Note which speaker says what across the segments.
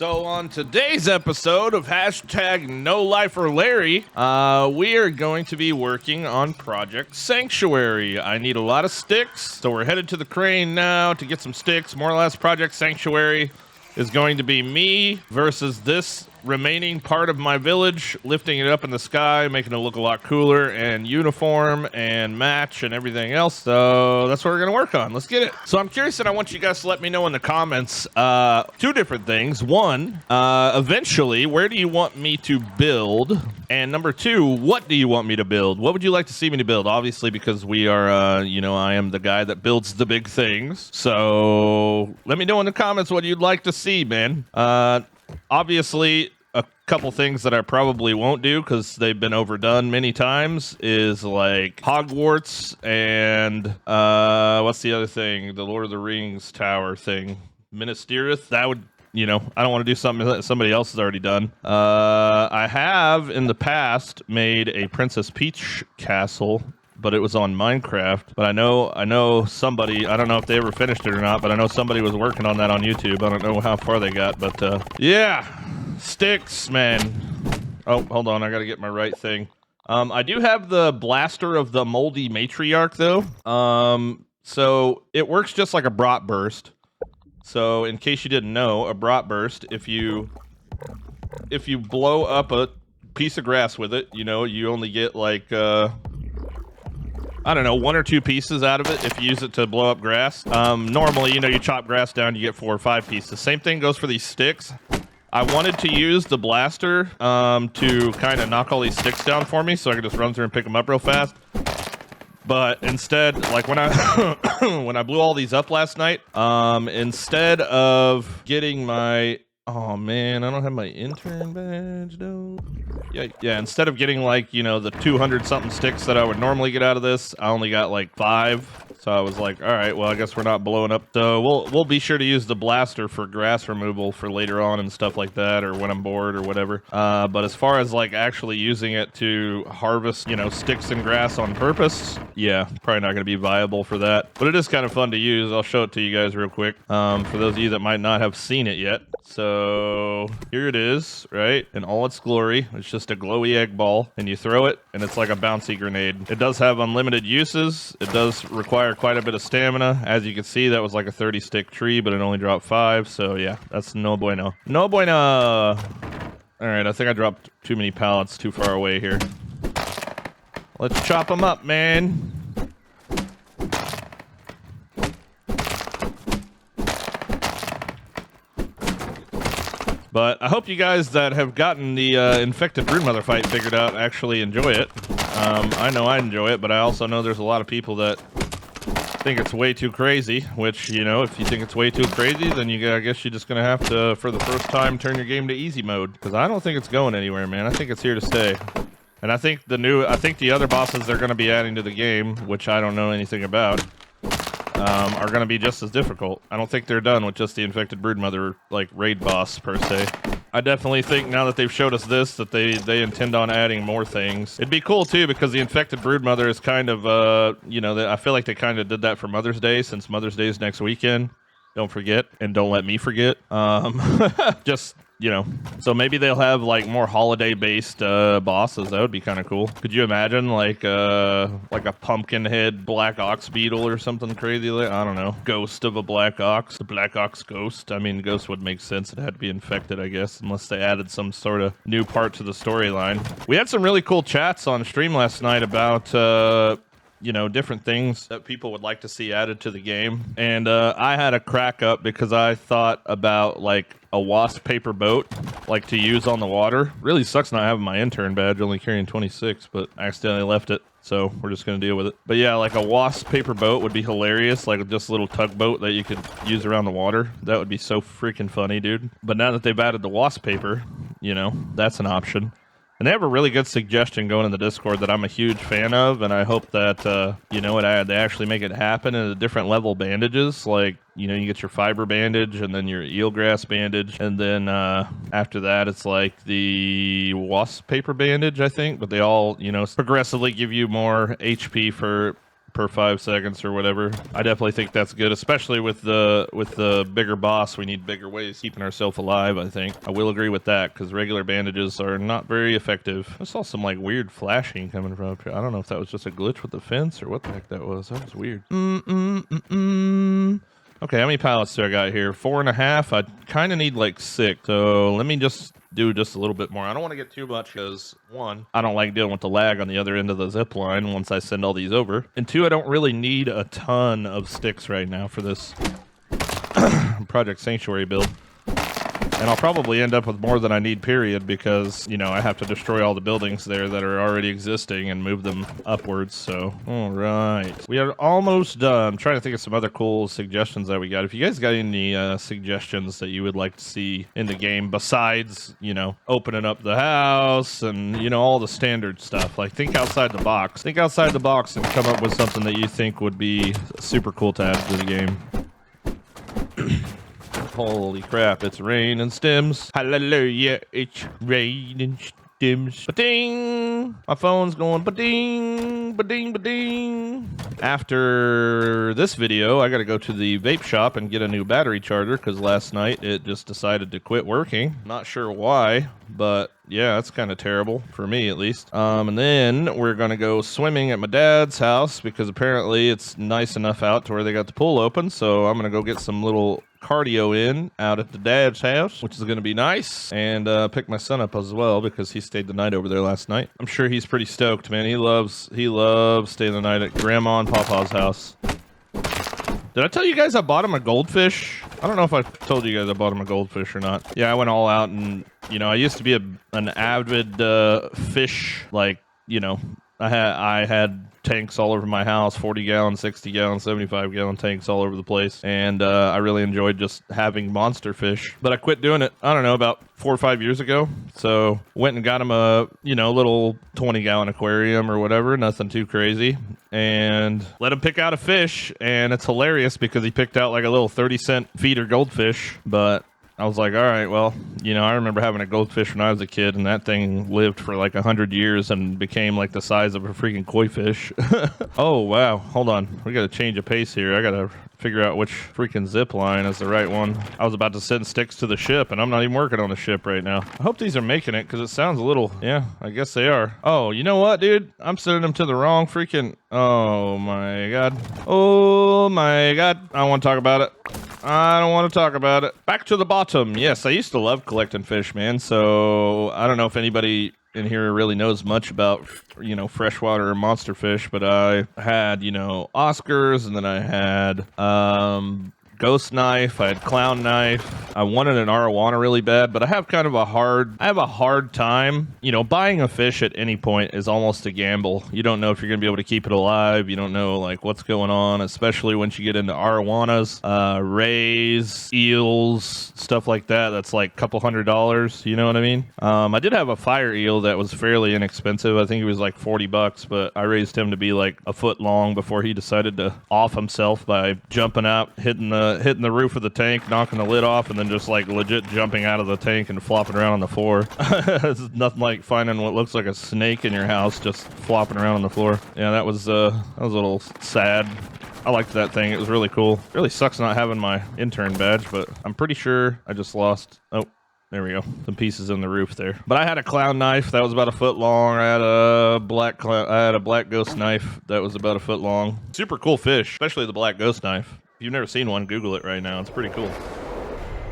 Speaker 1: So on today's episode of hashtag No Life for Larry, we are going to be working on Project Sanctuary. I need a lot of sticks, so we're headed to the crane now to get some sticks. More or less, Project Sanctuary is going to be me versus this remaining part of my village, lifting it up in the sky, making it look a lot cooler and uniform and match and everything else. So that's what we're going to work on. Let's get it. So I'm curious, and I want you guys to let me know in the comments two different things. One, eventually, where do you want me to build? And number two, what do you want me to build? What would you like to see me to build? Obviously, because we are, I am the guy that builds the big things. So let me know in the comments what you'd like to see, man. Obviously, a couple things that I probably won't do because they've been overdone many times is like Hogwarts and what's the other thing? The Lord of the Rings tower thing. Minas Tirith. That would, I don't want to do something that somebody else has already done. I have in the past made a Princess Peach castle, but it was on Minecraft. But I know somebody, I don't know if they ever finished it or not, but I know somebody was working on that on YouTube. I don't know how far they got, but yeah, sticks, man. Oh, hold on, I gotta get my right thing. I do have the blaster of the moldy matriarch though. So it works just like a brat burst. So in case you didn't know, a brat burst, if you blow up a piece of grass with it, you only get like I don't know, 1 or 2 pieces out of it if you use it to blow up grass. Normally, you chop grass down, you get 4 or 5 pieces. Same thing goes for these sticks. I wanted to use the blaster to kind of knock all these sticks down for me so I could just run through and pick them up real fast. But instead, like when I when I blew all these up last night, instead of getting my... Oh man, I don't have my intern badge though. Yeah, instead of getting like, the 200 something sticks that I would normally get out of this, I only got like 5. So I was like, all right, well, I guess we're not blowing up. So we'll be sure to use the blaster for grass removal for later on and stuff like that, or when I'm bored or whatever. But as far as like actually using it to harvest, sticks and grass on purpose, yeah, probably not going to be viable for that. But it is kind of fun to use. I'll show it to you guys real quick. For those of you that might not have seen it yet. So here it is, right? In all its glory. It's just a glowy egg ball, and you throw it, and it's like a bouncy grenade. It does have unlimited uses. It does require quite a bit of stamina. As you can see, that was like a 30 stick tree, but it only dropped 5. So yeah, that's no bueno. No bueno. All right, I think I dropped too many pallets too far away here. Let's chop them up, man. But I hope you guys that have gotten the infected broodmother fight figured out actually enjoy it. I know I enjoy it, but I also know there's a lot of people that think it's way too crazy, which, if you think it's way too crazy, then I guess you're just going to have to, for the first time, turn your game to easy mode. Because I don't think it's going anywhere, man. I think it's here to stay. And I think the other bosses they're going to be adding to the game, which I don't know anything about, are going to be just as difficult. I don't think they're done with just the infected broodmother, like, raid boss, per se. I definitely think now that they've showed us this, that they intend on adding more things. It'd be cool, too, because the infected broodmother is kind of, I feel like they kind of did that for Mother's Day, since Mother's Day is next weekend. Don't forget, and don't let me forget. Just... so maybe they'll have like more holiday-based bosses. That would be kind of cool. Could you imagine like a pumpkin head black ox beetle or something crazy? Like, I don't know, ghost of a black ox, the black ox ghost. I mean, ghost would make sense. It had to be infected, I guess, unless they added some sort of new part to the storyline. We had some really cool chats on stream last night about different things that people would like to see added to the game. And I had a crack up because I thought about like a wasp paper boat, like to use on the water. Really sucks not having my intern badge, only carrying 26, but I accidentally left it. So we're just going to deal with it. But yeah, like a wasp paper boat would be hilarious. Like just a little tugboat that you could use around the water. That would be so freaking funny, dude. But now that they've added the wasp paper, that's an option. And they have a really good suggestion going in the Discord that I'm a huge fan of, and I hope that, they actually make it happen in the different level bandages. Like, you get your fiber bandage, and then your eelgrass bandage, and then after that, it's like the wasp paper bandage, I think. But they all, progressively give you more HP for per 5 seconds or whatever. I definitely think that's good, especially with the bigger boss. We need bigger ways of keeping ourselves alive, I think. I will agree with that, because regular bandages are not very effective. I saw some like weird flashing coming from up here. I don't know if that was just a glitch with the fence or what the heck that was. That was weird. Okay, how many pallets do I got here? 4.5. I kind of need like 6. So let me just do just a little bit more. I don't want to get too much because, 1, I don't like dealing with the lag on the other end of the zip line once I send all these over. And 2, I don't really need a ton of sticks right now for this Project Sanctuary build. And I'll probably end up with more than I need, period, because, you know, I have to destroy all the buildings there that are already existing and move them upwards. So, all right. We are almost done. I'm trying to think of some other cool suggestions that we got. If you guys got any suggestions that you would like to see in the game besides, you know, opening up the house and, you know, all the standard stuff, like think outside the box. Think outside the box and come up with something that you think would be super cool to add to the game. Holy crap, it's rain and stems. Hallelujah, it's rain and stems. Ba-ding! My phone's going ba-ding, ba-ding, ba-ding. After this video, I gotta go to the vape shop and get a new battery charger, because last night it just decided to quit working. Not sure why, but yeah, that's kind of terrible, for me at least. And then we're gonna go swimming at my dad's house, because apparently it's nice enough out to where they got the pool open, so I'm gonna go get some little cardio in out at the dad's house, which is going to be nice, and pick my son up as well because he stayed the night over there last night. I'm sure he's pretty stoked, man. He loves staying the night at Grandma and Papa's house. Did I tell you guys I bought him a goldfish? I don't know if I told you guys I bought him a goldfish or not. Yeah, I went all out, and you know, I used to be an avid fish, like, you know, I had tanks all over my house, 40 gallon, 60 gallon, 75 gallon tanks all over the place. And I really enjoyed just having monster fish, but I quit doing it, I don't know, about 4 or 5 years ago. So went and got him a, you know, little 20 gallon aquarium or whatever, nothing too crazy, and let him pick out a fish. And it's hilarious because he picked out like a little 30-cent feeder goldfish, but I was like, all right, well, you know, I remember having a goldfish when I was a kid, and that thing lived for like 100 years and became like the size of a freaking koi fish. Oh, wow. Hold on. We got to change a pace here. I got to figure out which freaking zip line is the right one. I was about to send sticks to the ship, and I'm not even working on the ship right now. I hope these are making it, because it sounds a little, yeah, I guess they are. Oh, you know what, dude? I'm sending them to the wrong freaking, oh my God. Oh my God. I don't want to talk about it. I don't want to talk about it. Back to the bottom. Yes, I used to love collecting fish, man. So I don't know if anybody in here really knows much about, you know, freshwater or monster fish, but I had, you know, Oscars, and then I had ghost knife, I had clown knife. I wanted an arowana really bad, but I have a hard time, you know, buying a fish at any point is almost a gamble. You don't know if you're gonna be able to keep it alive. You don't know like what's going on, especially once you get into arowanas, rays, eels, stuff like that. That's like a couple $100, you know what I mean? I did have a fire eel that was fairly inexpensive. I think it was like $40, but I raised him to be like a foot long before he decided to off himself by jumping out, hitting the roof of the tank, knocking the lid off, and then just like legit jumping out of the tank and flopping around on the floor. It's nothing like finding what looks like a snake in your house just flopping around on the floor. Yeah, that was a little sad. I liked that thing. It was really cool. Really sucks not having my intern badge, but I'm pretty sure I just lost. Oh, there we go. Some pieces in the roof there. But I had a clown knife that was about a foot long. I had a black ghost knife that was about a foot long. Super cool fish, especially the black ghost knife. If you've never seen one, Google it right now. It's pretty cool.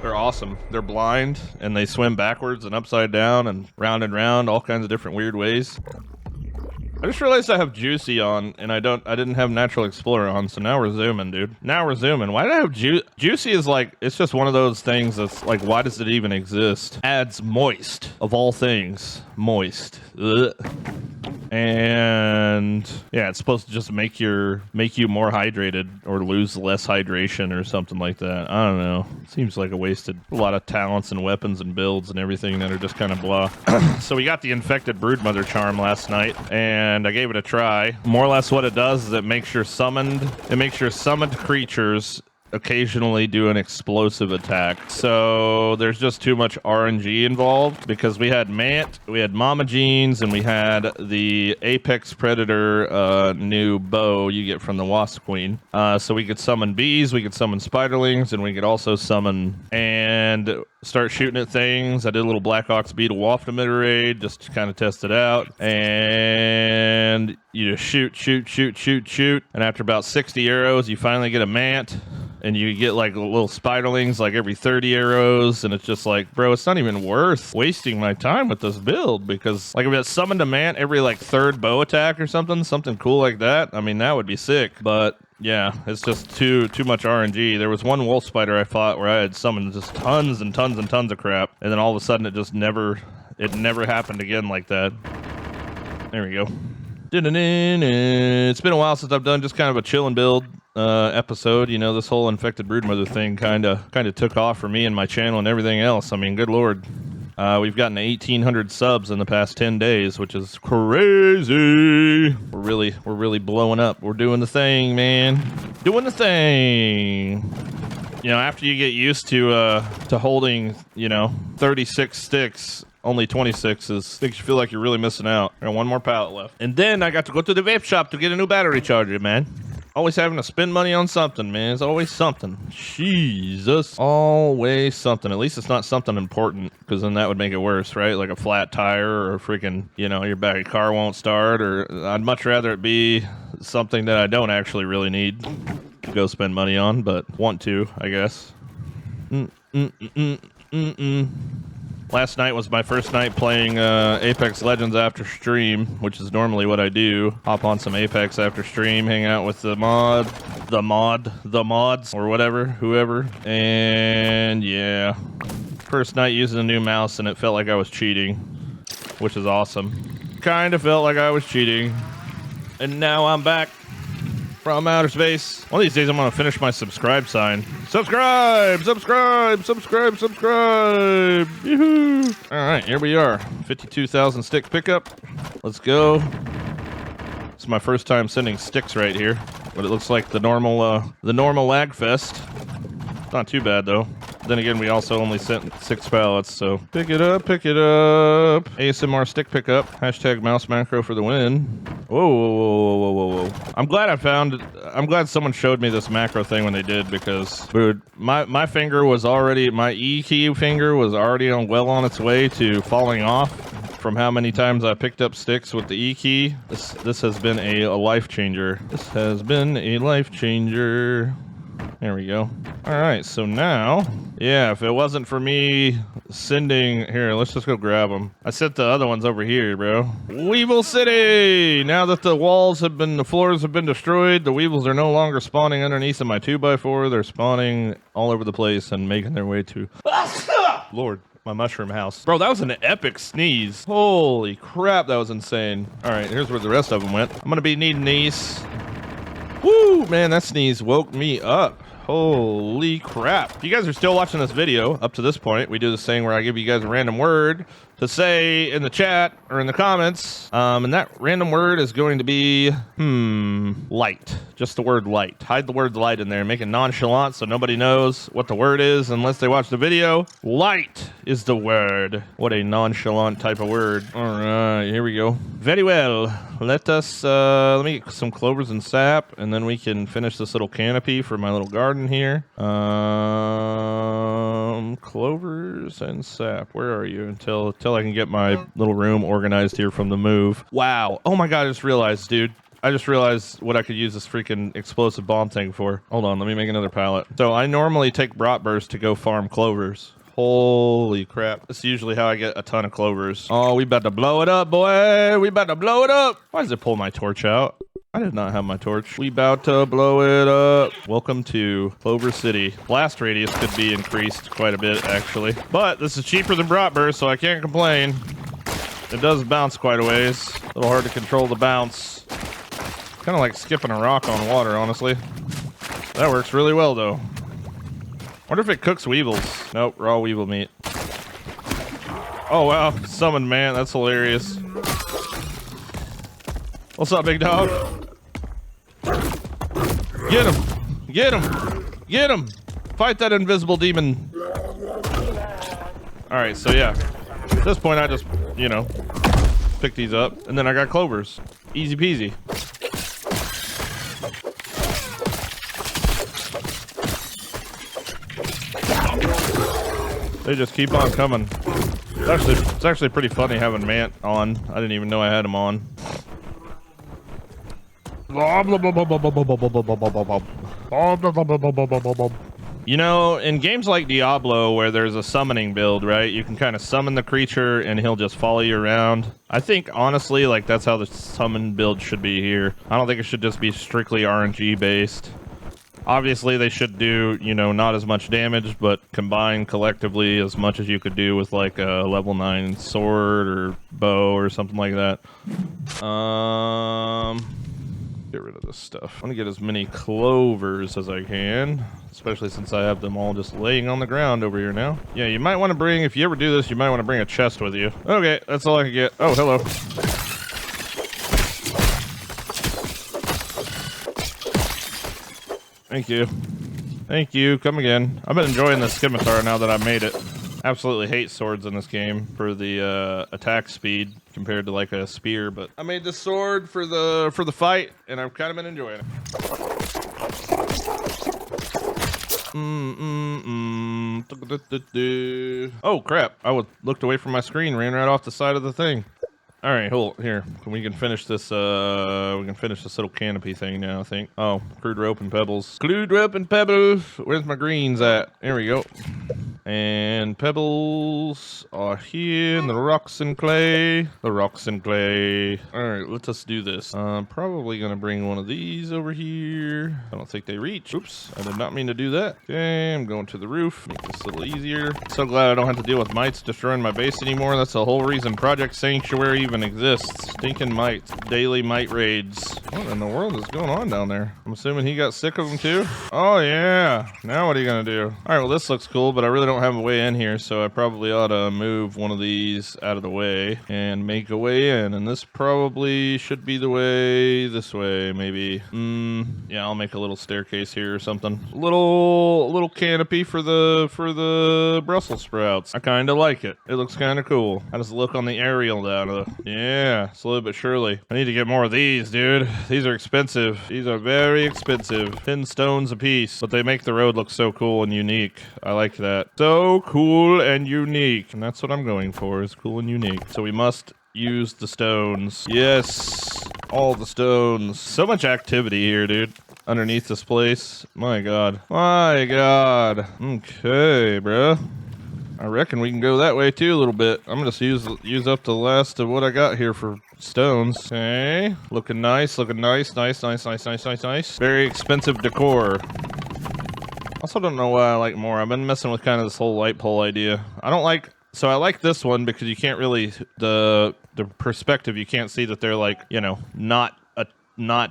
Speaker 1: They're awesome. They're blind, and they swim backwards and upside down and round, all kinds of different weird ways. I just realized I have Juicy on, and I didn't have Natural Explorer on, so now we're zooming, dude. Now we're zooming. Why did I have Juicy is like, it's just one of those things that's like, why does it even exist? Adds moist, of all things. Moist. Ugh. And yeah, it's supposed to just make you more hydrated or lose less hydration or something like that. I don't know. Seems like a lot of talents and weapons and builds and everything that are just kind of blah. So we got the infected broodmother charm last night, and I gave it a try. More or less what it does is it makes your summoned creatures occasionally do an explosive attack. So there's just too much RNG involved because we had Mant, we had Mama Jeans, and we had the Apex Predator new bow you get from the Wasp Queen. So we could summon bees, we could summon spiderlings, and we could also summon and start shooting at things. I did a little Black Ox Beetle waft emitter raid just to kind of test it out. And you just shoot. And after about 60 arrows, you finally get a Mant. And you get like little spiderlings like every 30 arrows. And it's just like, bro, it's not even worth wasting my time with this build. Because like if it summoned a Mant every like third bow attack or something cool like that, I mean, that would be sick. But yeah, it's just too much RNG. There was one wolf spider I fought where I had summoned just tons and tons and tons of crap. And then all of a sudden it never happened again like that. There we go. It's been a while since I've done just kind of a chill and build episode. You know, this whole infected broodmother thing kind of took off for me and my channel and everything else. I mean, good lord. We've gotten to 1,800 subs in the past 10 days, which is crazy. We're really blowing up. We're doing the thing, man. Doing the thing. You know, after you get used to holding, you know, 36 sticks, only 26 makes you feel like you're really missing out. I got one more pallet left. And then I got to go to the vape shop to get a new battery charger, man. Always having to spend money on something, man. It's always something. Jesus. Always something. At least it's not something important, because then that would make it worse, right? Like a flat tire or a freaking, you know, your car won't start. Or I'd much rather it be something that I don't actually really need to go spend money on, but want to, I guess. Last night was my first night playing Apex Legends after stream, which is normally what I do. Hop on some Apex after stream, hang out with the mods, or whatever, whoever. And yeah, first night using a new mouse and it felt like I was cheating, which is awesome. Kind of felt like I was cheating. And now I'm back from outer space. One of these days I'm gonna finish my subscribe sign. Subscribe! Yoo-hoo! Alright, here we are. 52,000 stick pickup. Let's go. It's my first time sending sticks right here, but it looks like the normal lag fest. Not too bad though. Then again, we also only sent 6 pallets, so pick it up. ASMR stick pickup. Hashtag mouse macro for the win. Whoa. I'm glad someone showed me this macro thing when they did, because dude, my finger was already, my E key finger was already well on its way to falling off from how many times I picked up sticks with the E key. This has been a life changer. This has been a life changer. There we go. All right, so now, yeah, if it wasn't for me sending, here, let's just go grab them. I sent the other ones over here, bro. Weevil City! Now that the floors have been destroyed, the weevils are no longer spawning underneath of my 2x4. They're spawning all over the place and making their way to, Lord, my mushroom house. Bro, that was an epic sneeze. Holy crap, that was insane. All right, here's where the rest of them went. I'm gonna be needing these. Woo, man, that sneeze woke me up. Holy crap. If you guys are still watching this video up to this point, we do this thing where I give you guys a random word to say in the chat or in the comments. And that random word is going to be, light. Just the word light. Hide the word light in there. Make it nonchalant so nobody knows what the word is unless they watch the video. Light is the word. What a nonchalant type of word. All right, here we go. Very well. Let me get some clovers and sap, and then we can finish this little canopy for my little garden here. Clovers and sap. Where are you? Until I can get my little room organized here from the move. Wow. Oh my god, I just realized, dude. I just realized what I could use this freaking explosive bomb thing for. Hold on, let me make another pallet. So I normally take Bratburst to go farm clovers. Holy crap. That's usually how I get a ton of clovers. Oh, we about to blow it up, boy. We about to blow it up. Why does it pull my torch out? I did not have my torch. We about to blow it up. Welcome to Clover City. Blast radius could be increased quite a bit, actually. But this is cheaper than Bratburst, so I can't complain. It does bounce quite a ways. A little hard to control the bounce. Kind of like skipping a rock on water, honestly. That works really well, though. Wonder if it cooks weevils. Nope, raw weevil meat. Oh, wow. Summoned man. That's hilarious. What's up, big dog? Get him. Get him. Get him! Fight that invisible demon. All right, so yeah. At this point, I just, you know, pick these up, and then I got clovers. Easy peasy. They just keep on coming. It's actually pretty funny having Mant on. I didn't even know I had him on. You know, in games like Diablo where there's a summoning build, right? You can kind of summon the creature and he'll just follow you around. I think, honestly, like, that's how the summon build should be here. I don't think it should just be strictly RNG based. Obviously, they should do, you know, not as much damage, but combine collectively as much as you could do with, like, a level 9 sword or bow or something like that. Get rid of this stuff. I want to get as many clovers as I can, especially since I have them all just laying on the ground over here now. Yeah, you might want to bring, if you ever do this, you might want to bring a chest with you. Okay, that's all I can get. Oh, hello. Thank you. Thank you. Come again. I've been enjoying the scimitar now that I made it. Absolutely hate swords in this game for the attack speed compared to like a spear, but I made this sword for the fight, and I've kind of been enjoying it. Oh crap! I looked away from my screen, ran right off the side of the thing. All right, hold here. We can finish this. We can finish this little canopy thing now. I think. Oh, crude rope and pebbles. Crude rope and pebbles. Where's my greens at? There we go. And pebbles are here, and the rocks and clay. The rocks and clay. All right, let us do this. I'm probably gonna bring one of these over here. I don't think they reach. Oops, I did not mean to do that. Okay, I'm going to the roof. Make this a little easier. So glad I don't have to deal with mites destroying my base anymore. That's the whole reason Project Sanctuary even exists. Stinking mites. Daily mite raids. What in the world is going on down there? I'm assuming he got sick of them too? Oh yeah. Now what are you gonna do? All right, well this looks cool, but I really don't have a way in here, so I probably ought to move one of these out of the way and make a way in, and this probably should be the way this way, maybe. Yeah, I'll make a little staircase here or something. Little canopy for the Brussels sprouts. I kind of like it. It looks kind of cool. How does it look on the aerial down? Yeah, slowly but surely. I need to get more of these, dude. These are expensive. These are very expensive. 10 stones a piece, but they make the road look so cool and unique. I like that. So cool and unique, and that's what I'm going for, is cool and unique. So we must use the stones. Yes, all the stones. So much activity here, dude, underneath this place. My god. My god. Okay, bro. I reckon we can go that way too a little bit. I'm gonna use up the last of what I got here for stones. Okay, looking nice, looking nice, nice. Very expensive decor. Also don't know why I like more. I've been messing with kind of this whole light pole idea. I like this one because you can't really, the perspective, you can't see that they're like, you know, not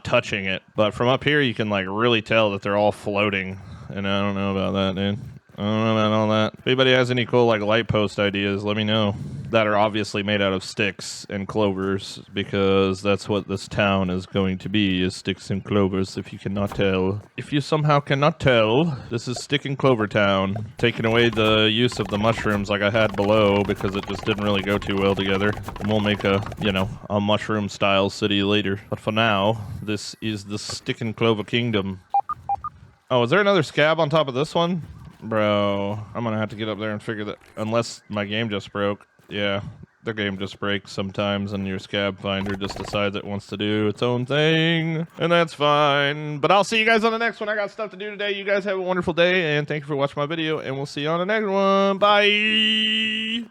Speaker 1: touching it. But from up here you can like really tell that they're all floating. And I don't know about that, dude. I don't know about all that. If anybody has any cool like light post ideas, let me know. That are obviously made out of sticks and clovers, because that's what this town is going to be, is sticks and clovers, if you cannot tell. If you somehow cannot tell, this is Stick and Clover Town. Taking away the use of the mushrooms like I had below, because it just didn't really go too well together. And we'll make a, you know, a mushroom style city later. But for now, this is the Stick and Clover Kingdom. Oh, is there another scab on top of this one? Bro, I'm gonna have to get up there and figure that, unless my game just broke. Yeah, the game just breaks sometimes, and your scab finder just decides it wants to do its own thing, and that's fine. But I'll see you guys on the next one. I got stuff to do today. You guys have a wonderful day, and thank you for watching my video, and we'll see you on the next one. Bye!